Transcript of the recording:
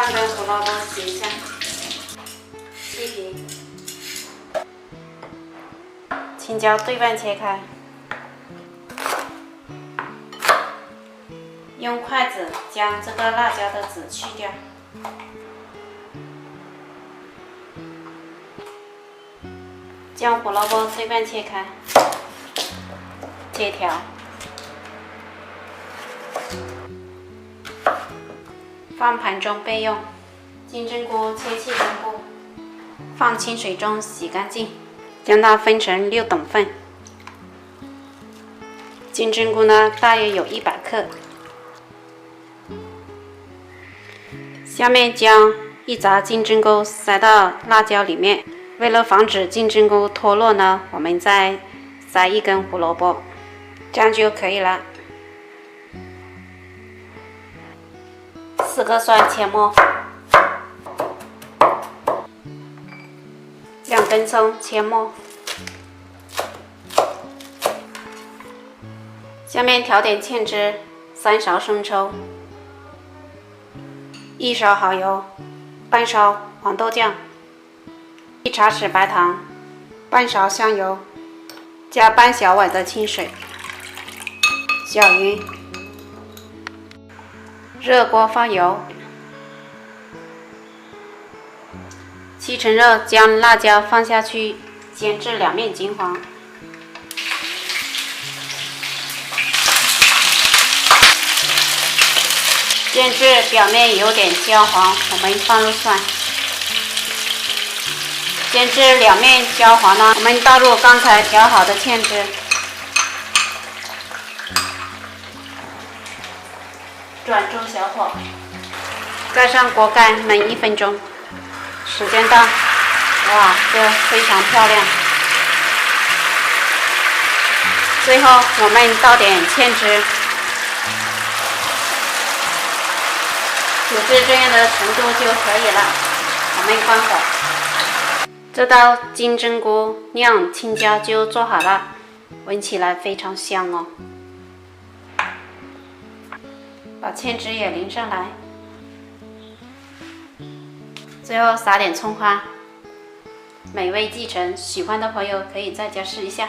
放根胡萝卜洗一下，去皮，青椒对半切开，用筷子将这个辣椒的籽去掉。将胡萝卜对半切开，切条，放盘中备用。金针菇切细根部，放清水中洗干净，将它分成6等份。金针菇呢，大约有100克。下面将一扎金针菇塞到辣椒里面。为了防止金针菇脱落呢，我们再塞1根胡萝卜，这样就可以了。4个蒜切末，2根葱切末。下面调点芡汁，3勺生抽，1勺蚝油，半勺黄豆酱。1茶匙白糖，半勺香油，加半小碗的清水，搅匀。热锅放油，气成热，将辣椒放下去，煎至两面金黄。煎至表面有点焦黄，我们放入蒜。煎至两面焦黄呢，我们倒入刚才调好的芡汁，转中小火，盖上锅盖焖1分钟。时间到，哇，这非常漂亮。最后我们倒点芡汁，煮至这样的程度就可以了。我们关火。这道金针菇酿青椒就做好了，闻起来非常香哦。把芡汁也淋上来，最后撒点葱花，美味继承。喜欢的朋友可以在家试一下。